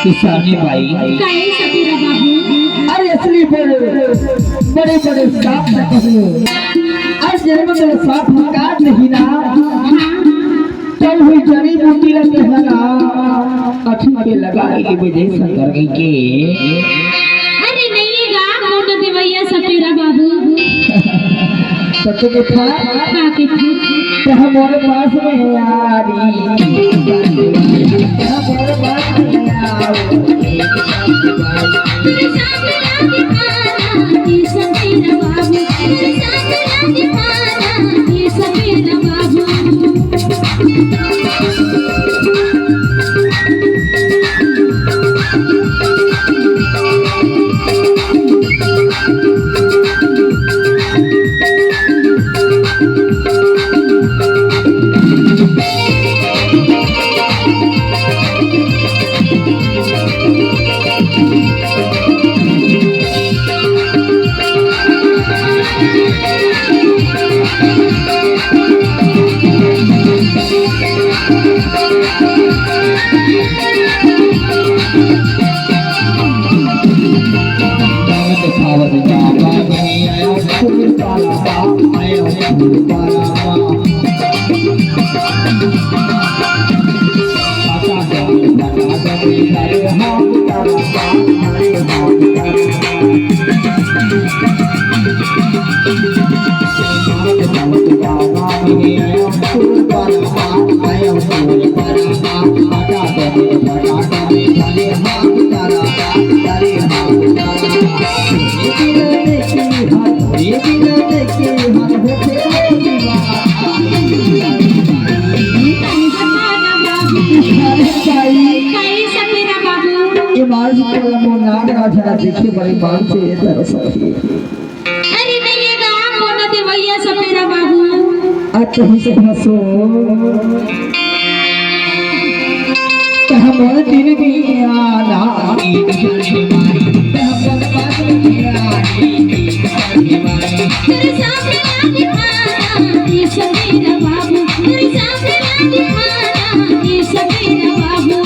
किसानी भाई काहे सफेरा बाबू? अरे असली बड़े बड़े सांप और जन्म में सांप काट नहीं ना तब हुई जड़ी बूटी लगे लगा अखी के लगाई की वजह से कर गई के अरे नहीं ये गा कौन देवैया सफेरा बाबू? सत्य के था का के था तो हमारे पास में यारी हमारे पास में यारी तेरे सामने आके खाना ये सफेरा बाबू, तेरे सामने आके खाना ये सफेरा बाबू। देखिए बड़ी बात से अरे नहीं ये गा कौन देवैया सफेरा बाबू? अच्छा ही से हंसो तो हमारे दिल में आना तेरे सामने आके खाना ये सफेरा बाबू, तेरे सामने आके खाना ये सफेरा बाबू।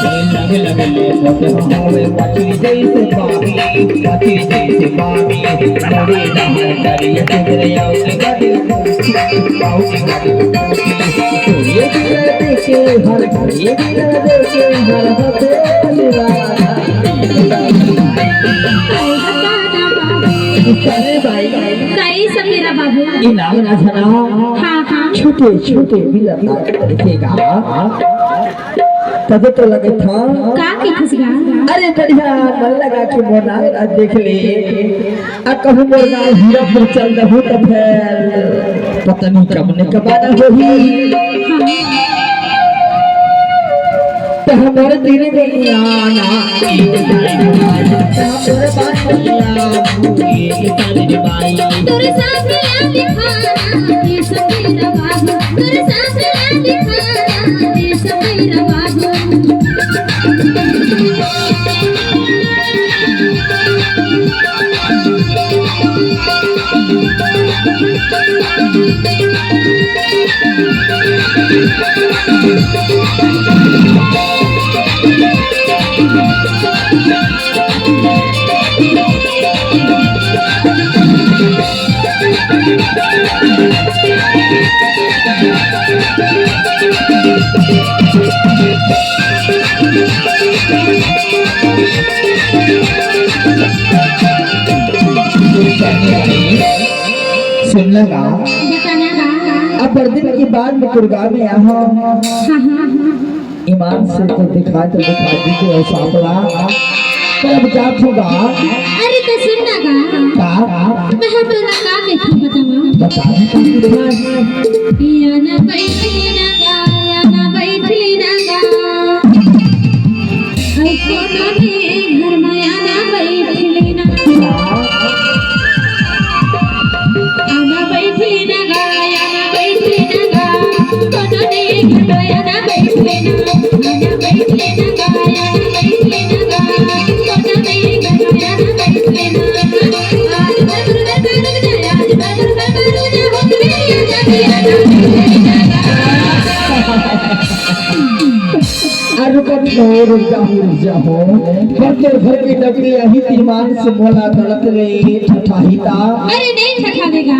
लगे लगे ले मोटे हवे वाची जैसे बाबी मोरे नहर करिए तेरे आओ के गाड़ी आओ के गाड़ी ये दिल देखे हर हते अरे भाई काही समीरा बाबू इनाम ना जना हाँ हाँ छोटे छोटे बिलता देखेगा तब तो लगे था का के खसगा अरे बढ़िया मन लगा के मोना देख ले आ कहूं मोरगा हीरा पर चल रहू त फिर पता नहीं कब ने कबाना होही तो हमारे दिल में आना हमारे बात तेरे साथ मिला दिखाना ये समीरा बाबू तेरे साथ मिला दिखाना ये समीरा बाबू सुन लगा बताना अब बर्दिन के बाद में कुर्गा में यहाँ ईमान से तो दिखा दीजिए और सापला पर अब क्या होगा अरे तो सुनना गा मैं तोरा का देखी बतावा या ना बैठी ना गा या ना बैठी ना गा हर कोनो ने घर में या ना बैठी ना आना बैठी ना गा या ना बैठी ना गा कोनो ने घर में या ना बैठी ना आना बैठी ना गा या ना बैठी ना गा कोनो ने घर में या ना बैठी ना आज मैं गुरु कर जाए आज मैं गुरु कर जाए हो मेरी या ना बैठी ना अरे कभी रुक जाओ बच्चे घर की नगरी यही ईमान से बोला गलत रे ठठाहीता अरे नहीं ठठावेगा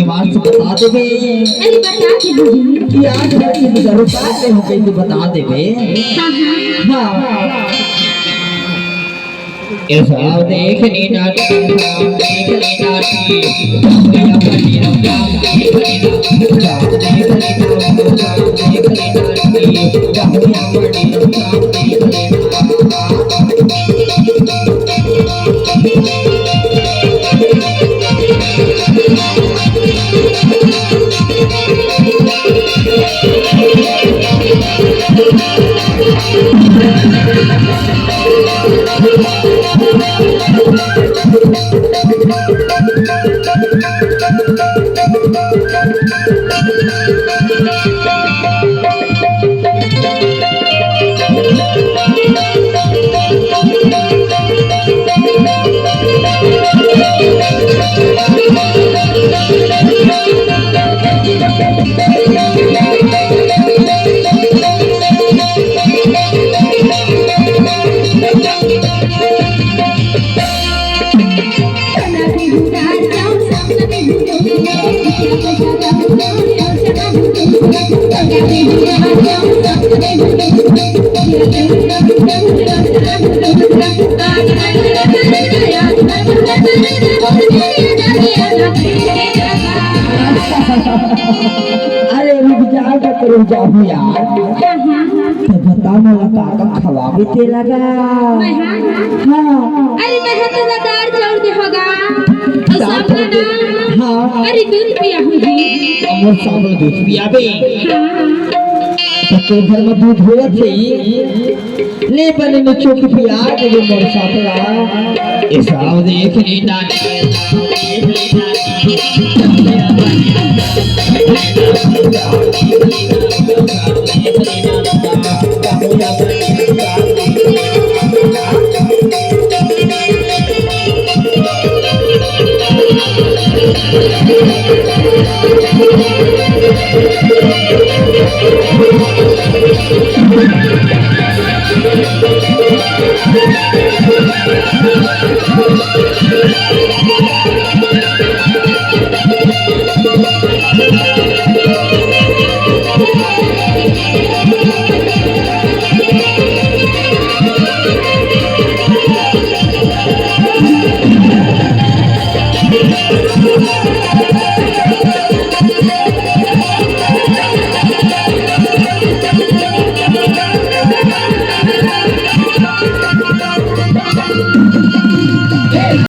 ईमान से बता देबे अरे बता के बुझी याद है कि जरूरत है हो गई तो बता देबे हां हां ऐसा देखनी ना देखनी ना अरे रुक जाओ यार तो बता मला काका खवावे ते लगा हाँ अरे मैं तो लगार जोड़ दे होगा हाँ अरे दूध पिया हुई अमर सावल दूध पियाबे तो घर में दूध होया थी ले बने में चोक पिया दे मोर सापला ऐसा देख नी Thank you.